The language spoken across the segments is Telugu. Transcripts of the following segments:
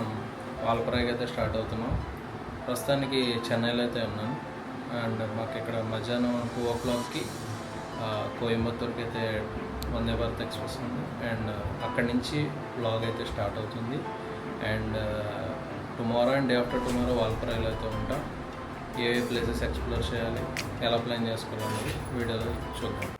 మనం వాల్పరాయికి అయితే స్టార్ట్ అవుతున్నాం. ప్రస్తుతానికి చెన్నైలో అయితే ఉన్నాను. అండ్ మాకు ఇక్కడ మధ్యాహ్నం 2 o'clockకి కోయంబత్తూర్కి అయితే వందే భారత్ ఎక్స్ప్రెస్ ఉంది. అండ్ అక్కడి నుంచి వ్లాగ్ అయితే స్టార్ట్ అవుతుంది. And tomorrow and day after tomorrow వాల్పరాయిలో అయితే ఉంటాం. ఏ ప్లేసెస్ ఎక్స్ప్లోర్ చేయాలి, ఎలా ప్లాన్ చేసుకోవాలనేది వీడియోలో చూద్దాం.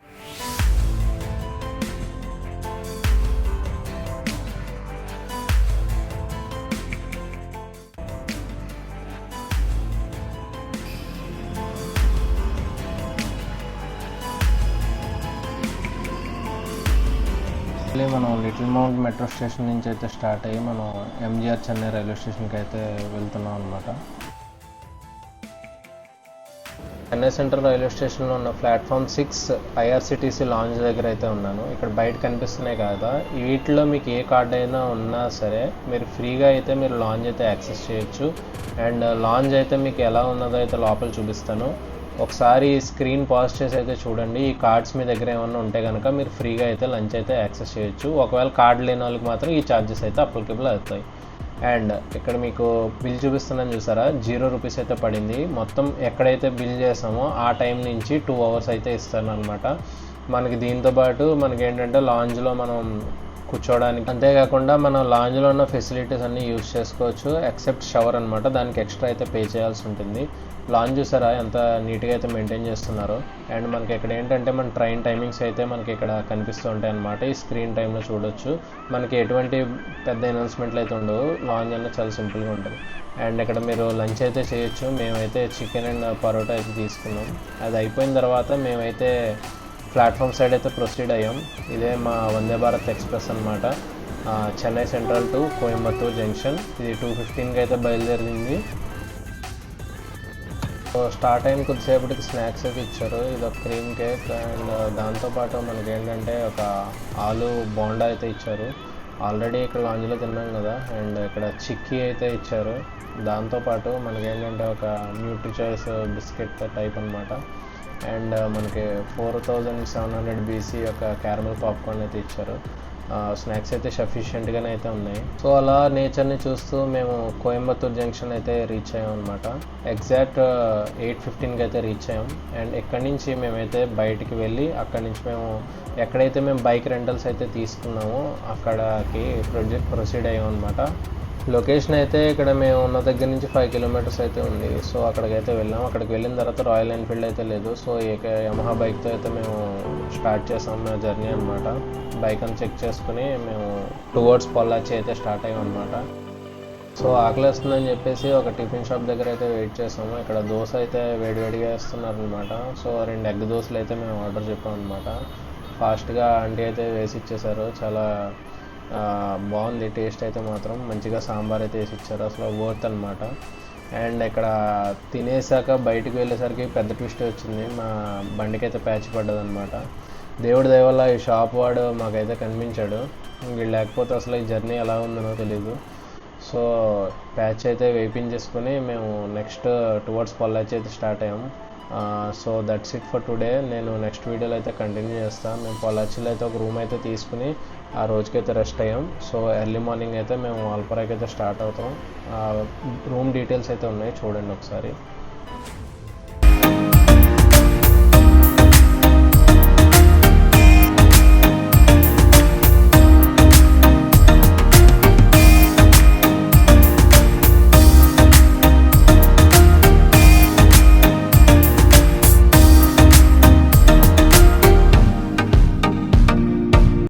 మనం లిటిల్ మౌంట్ మెట్రో స్టేషన్ నుంచి అయితే స్టార్ట్ అయ్యి మనం ఎంజీఆర్ చెన్నై రైల్వే స్టేషన్కి అయితే వెళ్తున్నాం అనమాట. చెన్నై సెంట్రల్ రైల్వే స్టేషన్లో ఉన్న ప్లాట్ఫామ్ 6 ఐఆర్సిటీసీ లాంజ్ దగ్గర అయితే ఉన్నాను. ఇక్కడ బయట కనిపిస్తున్నాయి కదా, వీటిలో మీకు ఏ కార్డ్ అయినా ఉన్నా సరే మీరు ఫ్రీగా అయితే మీరు లాంజ్ అయితే యాక్సెస్ చేయొచ్చు. అండ్ లాంజ్ అయితే మీకు ఎలా ఉన్నదో అయితే లోపల చూపిస్తాను. ఒకసారి స్క్రీన్ పాజ్ చేసి అయితే చూడండి. ఈ కార్డ్స్ మీ దగ్గర ఏమన్నా ఉంటే కనుక మీరు ఫ్రీగా అయితే లంచ్ అయితే యాక్సెస్ చేయొచ్చు. ఒకవేళ కార్డ్ లేని వాళ్ళకి మాత్రం ఈ ఛార్జెస్ అయితే అప్లికేబుల్ అవుతాయి. అండ్ ఇక్కడ మీకు బిల్ చూపిస్తున్నాను చూసారా, 0 రూపీస్ అయితే పడింది. మొత్తం ఎక్కడైతే బిల్ చేసామో ఆ టైం నుంచి 2 hours అయితే ఇస్తాను అనమాట. మనకి దీంతోపాటు మనకి ఏంటంటే లాంజ్లో మనం కూర్చోవడానికి, అంతేకాకుండా మనం లాంజ్లో ఉన్న ఫెసిలిటీస్ అన్నీ యూజ్ చేసుకోవచ్చు ఎక్సెప్ట్ షవర్ అనమాట. దానికి ఎక్స్ట్రా అయితే పే చేయాల్సి ఉంటుంది. లాంజ్ చూసారా ఎంత నీట్గా అయితే మెయింటైన్ చేస్తున్నారో. అండ్ మనకి ఇక్కడ ఏంటంటే మన ట్రైన్ టైమింగ్స్ అయితే మనకి ఇక్కడ కనిపిస్తూ ఉంటాయి అనమాట. ఈ స్క్రీన్ టైంలో చూడొచ్చు. మనకి ఎటువంటి పెద్ద అనౌన్స్మెంట్లు అయితే ఉండవు. లాంజ్ అనేది చాలా సింపుల్గా ఉంటుంది. అండ్ ఇక్కడ మీరు లంచ్ అయితే చేయొచ్చు. మేమైతే చికెన్ అండ్ పరోటా అయితే తీసుకున్నాం. అది అయిపోయిన తర్వాత మేమైతే ప్లాట్ఫామ్ సైడ్ అయితే ప్రొసీడ్ అయ్యాం. ఇదే మా వందే భారత్ ఎక్స్ప్రెస్ అనమాట. Chennai central to Coimbatore junction. ఇది 2:15కి అయితే బయలుదేరింది. స్టార్ట్ అయిన కొద్దిసేపటికి స్నాక్స్ అయితే ఇచ్చారు. ఇది ఒక క్రీమ్ కేక్ అండ్ దాంతోపాటు మనకి ఏంటంటే ఒక ఆలు బోండా అయితే ఇచ్చారు. ఆల్రెడీ ఇక్కడ లాంజ్లో తిన్నాం కదా. అండ్ ఇక్కడ చిక్కీ అయితే ఇచ్చారు. దాంతోపాటు మనకి ఏంటంటే ఒక న్యూట్రీ చాయిస్ బిస్కెట్ టైప్ అనమాట. అండ్ మనకి 4700 BC యొక్క క్యారమల్ పాప్కార్న్ అయితే ఇచ్చారు. స్నాక్స్ అయితే సఫిషియెంట్గానే అయితే ఉన్నాయి. సో అలా నేచర్ని చూస్తూ మేము కోయంబత్తూర్ జంక్షన్ అయితే రీచ్ అయ్యాం అనమాట. ఎగ్జాక్ట్ 8:15కి అయితే రీచ్ అయ్యాం. అండ్ ఎక్కడి నుంచి మేమైతే బయటికి వెళ్ళి అక్కడి నుంచి మేము ఎక్కడైతే మేము బైక్ రెంటల్స్ అయితే తీసుకున్నామో అక్కడికి ప్రొసీడ్ అయ్యాం అనమాట. లొకేషన్ అయితే ఇక్కడ మేము ఉన్న దగ్గర నుంచి 5 kilometers అయితే ఉంది. సో అక్కడికైతే వెళ్ళాం. అక్కడికి వెళ్ళిన తర్వాత రాయల్ ఎన్ఫీల్డ్ అయితే లేదు. సో యమహా బైక్తో అయితే మేము స్టార్ట్ చేసాం మా జర్నీ అనమాట. బైక్ అని చెక్ చేసుకుని మేము టువర్డ్స్ పొల్లాచి అయితే స్టార్ట్ అయ్యాం అనమాట. సో ఆకలిస్తుందని చెప్పేసి ఒక టిఫిన్ షాప్ దగ్గర అయితే వెయిట్ చేసాము. ఇక్కడ దోశ అయితే వేడివేడిగా వేస్తున్నారు అనమాట. సో 2 ఎగ్ దోశలు అయితే మేము ఆర్డర్ చెప్పాం అనమాట. ఫాస్ట్గా ఆంటీ అయితే వేసి ఇచ్చేసారు. చాలా బాగుంది టేస్ట్ అయితే మాత్రం. మంచిగా సాంబార్ అయితే వేసి ఇచ్చారు. అసలు వర్త్ అనమాట. అండ్ ఇక్కడ తినేసాక బయటకు వెళ్ళేసరికి పెద్ద ట్విస్ట్ వచ్చింది. మా బండికి అయితే ప్యాచ్ పడ్డది అనమాట. దేవుడి దయ వల్ల ఈ షాప్ వాడు మాకైతే కనిపించాడు. వీళ్ళు లేకపోతే అసలు ఈ జర్నీ ఎలా ఉందనో తెలీదు. సో ప్యాచ్ అయితే వేయించేసుకొని మేము నెక్స్ట్ టువర్డ్స్ పొల్లాచి అయితే స్టార్ట్ అయ్యాము. So that's it for today. నేను నెక్స్ట్ వీడియోలో అయితే కంటిన్యూ చేస్తాను. మేము పొల్లాచిలో అయితే ఒక రూమ్ అయితే తీసుకుని ఆ రోజుకైతే రెస్ట్ అయ్యాం. సో ఎర్లీ మార్నింగ్ అయితే మేము వాల్పరాయికి అయితే స్టార్ట్ అవుతాం. రూమ్ డీటెయిల్స్ అయితే ఉన్నాయి, చూడండి ఒకసారి.